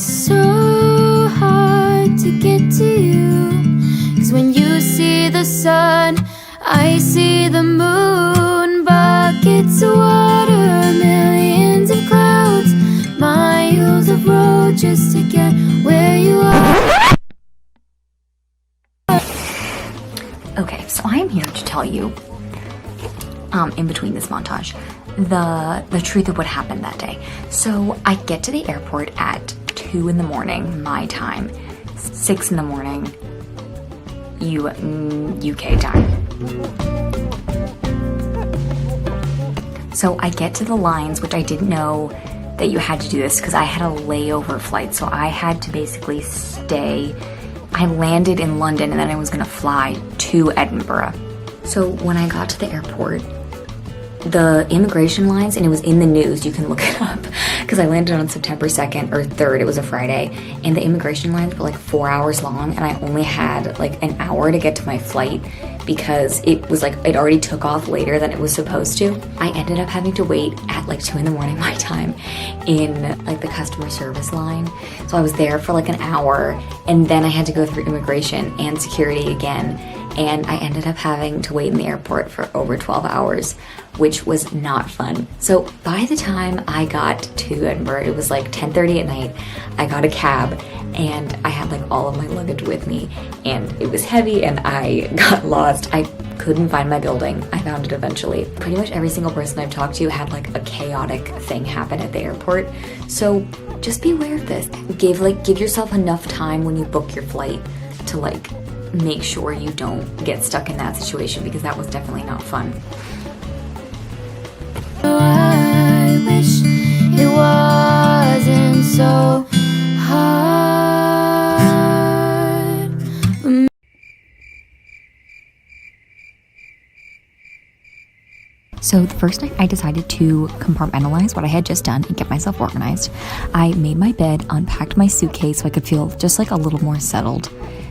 It's so hard to get to you, 'cause when you see the sun, I see the moon. Buckets of water, millions of clouds, miles of road just to get where you are. Okay, so I am here to tell you, in between this montage, the truth of what happened that day. So I get to the airport at 2 in the morning, my time, 6 in the morning, UK time. So I get to the lines, which I didn't know that you had to do this because I had a layover flight. So I had to basically stay. I landed in London and then I was gonna fly to Edinburgh. So when I got to the airport, the immigration lines, and it was in the news, you can look it up, because I landed on September 2nd or 3rd, it was a Friday, and the immigration lines were like 4 hours long, and I only had like an hour to get to my flight because it was like, it already took off later than it was supposed to. I ended up having to wait at like 2 in the morning my time in like the customer service line. So I was there for like an hour, and then I had to go through immigration and security again, and I ended up having to wait in the airport for over 12 hours, which was not fun. So by the time I got to Edinburgh, it was like 10:30 at night. I got a cab and I had like all of my luggage with me, and it was heavy and I got lost. I couldn't find my building. I found it eventually. Pretty much every single person I've talked to had like a chaotic thing happen at the airport. So just be aware of this. Give yourself enough time when you book your flight to like make sure you don't get stuck in that situation, because that was definitely not fun. I wish it wasn't so hard. So the first night I decided to compartmentalize what I had just done and get myself organized. I made my bed, unpacked my suitcase so I could feel just like a little more settled.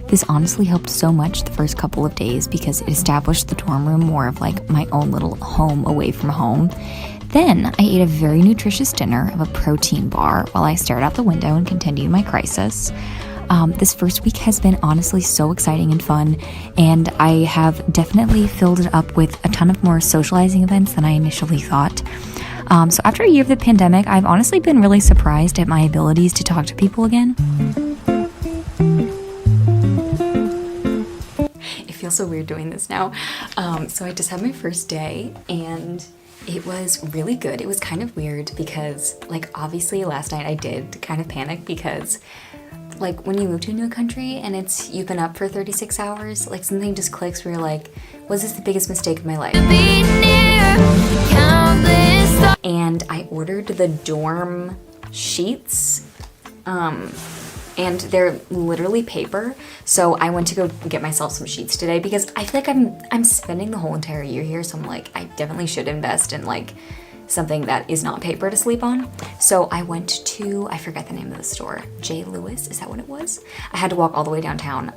This honestly helped so much the first couple of days because it established the dorm room more of like my own little home away from home. Then I ate a very nutritious dinner of a protein bar while I stared out the window and continued my crisis. This first week has been honestly so exciting and fun, and I have definitely filled it up with a ton of more socializing events than I initially thought. So after a year of the pandemic, I've honestly been really surprised at my abilities to talk to people again. It feels so weird doing this now. So I just had my first day and it was really good. It was kind of weird because like obviously last night I did kind of panic because like when you move to a new country and you've been up for 36 hours, like something just clicks where you're like, was this the biggest mistake of my life? And I ordered the dorm sheets, and they're literally paper. So I went to go get myself some sheets today because I feel like I'm spending the whole entire year here. So I'm like, I definitely should invest in like something that is not paper to sleep on. So I went to, I forget the name of the store, J. Lewis, is that what it was? I had to walk all the way downtown,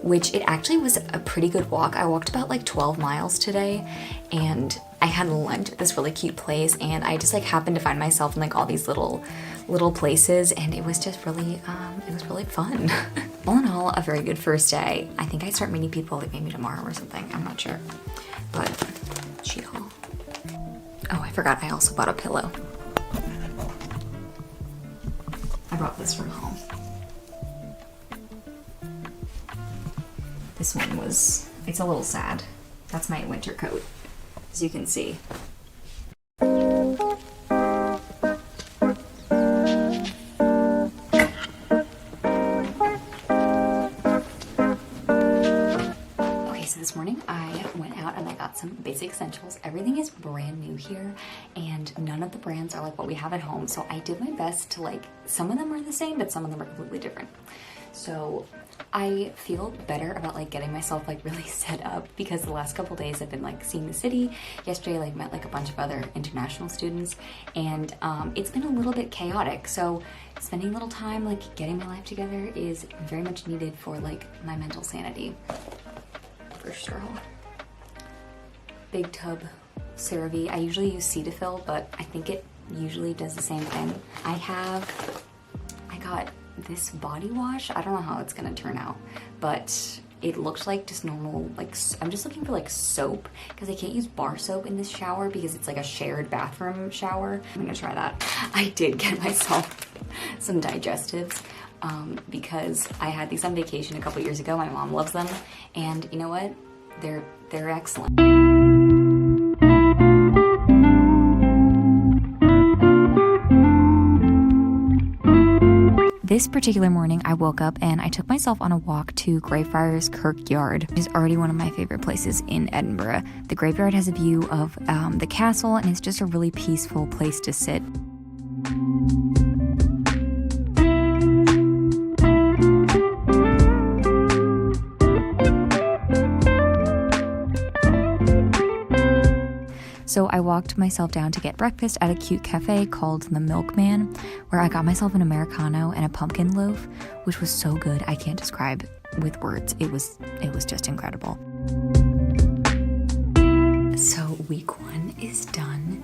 which it actually was a pretty good walk. I walked about like 12 miles today, and I had lunch at this really cute place, and I just like happened to find myself in like all these little places, and it was just really, it was really fun. All in all, a very good first day. I think I start meeting people like maybe tomorrow or something, I'm not sure, but sheet haul. Oh, I forgot I also bought a pillow. I brought this from home. This one was, it's a little sad. That's my winter coat, as you can see. This morning I went out and I got some basic essentials. Everything is brand new here and none of the brands are like what we have at home. So I did my best to like, some of them are the same, but some of them are completely different. So I feel better about like getting myself like really set up because the last couple days I've been like seeing the city. Yesterday I like met like a bunch of other international students, and it's been a little bit chaotic. So spending a little time like getting my life together is very much needed for like my mental sanity. First row. Big tub CeraVe. I usually use Cetaphil, but I think it usually does the same thing. I got this body wash. I don't know how it's gonna turn out, but it looked like just normal, like, I'm just looking for like soap because I can't use bar soap in this shower because it's like a shared bathroom shower. I'm gonna try that. I did get myself some digestives because I had these on vacation a couple years ago. My mom loves them, and you know what? They're excellent. This particular morning, I woke up and I took myself on a walk to Greyfriars Kirkyard, which is already one of my favorite places in Edinburgh. The graveyard has a view of the castle, and it's just a really peaceful place to sit. So I walked myself down to get breakfast at a cute cafe called The Milkman, where I got myself an Americano and a pumpkin loaf, which was so good. I can't describe with words. It was just incredible. So week 1 is done.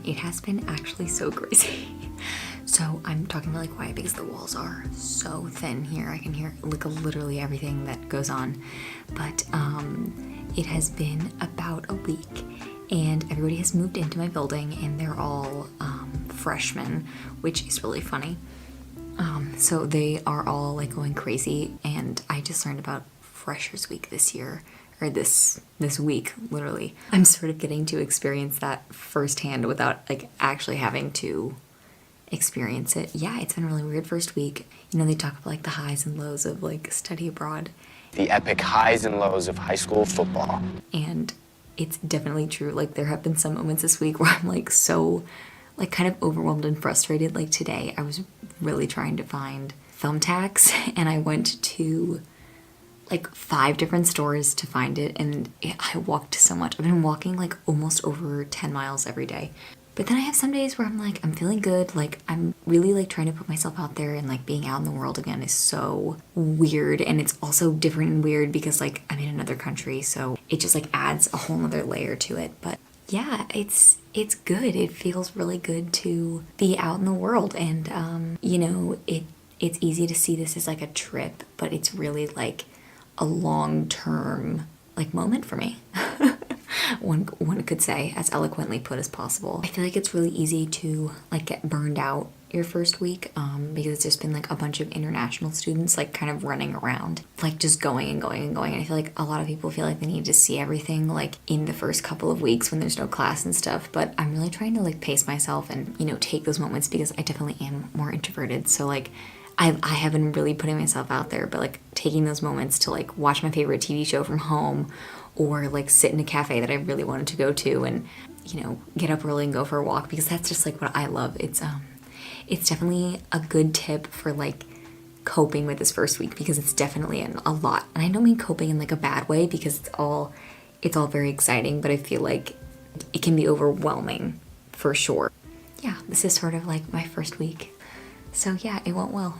It has been actually so crazy. So I'm talking really quiet because the walls are so thin here. I can hear like literally everything that goes on. But it has been about a week, and everybody has moved into my building, and they're all freshmen, which is really funny. So they are all like going crazy, and I just learned about Freshers Week this year, or this week, literally. I'm sort of getting to experience that firsthand without like actually having to experience it. Yeah, it's been really weird first week. You know, they talk about like the highs and lows of like study abroad. The epic highs and lows of high school football. And it's definitely true. Like, there have been some moments this week where I'm like so like kind of overwhelmed and frustrated. Like today I was really trying to find thumbtacks, and I went to like 5 different stores to find it, and I walked so much. I've been walking like almost over 10 miles every day. But then I have some days where I'm like, I'm feeling good. Like, I'm really like trying to put myself out there, and like being out in the world again is so weird. And it's also different and weird because like I'm in another country, so it just like adds a whole nother layer to it. But yeah, it's good. It feels really good to be out in the world. And you know, it's easy to see this as like a trip, but it's really like a long-term like moment for me. One could say, as eloquently put as possible. I feel like it's really easy to like get burned out your first week because there's been like a bunch of international students like kind of running around, like just going and going and going. And I feel like a lot of people feel like they need to see everything like in the first couple of weeks when there's no class and stuff. But I'm really trying to like pace myself and, you know, take those moments because I definitely am more introverted. So like I haven't really putting myself out there, but like taking those moments to like watch my favorite TV show from home, or like sit in a cafe that I really wanted to go to, and, you know, get up early and go for a walk, because that's just like what I love. It's definitely a good tip for like coping with this first week, because it's definitely a lot. And I don't mean coping in like a bad way, because it's all very exciting, but I feel like it can be overwhelming for sure. Yeah, this is sort of like my first week. So yeah, it went well.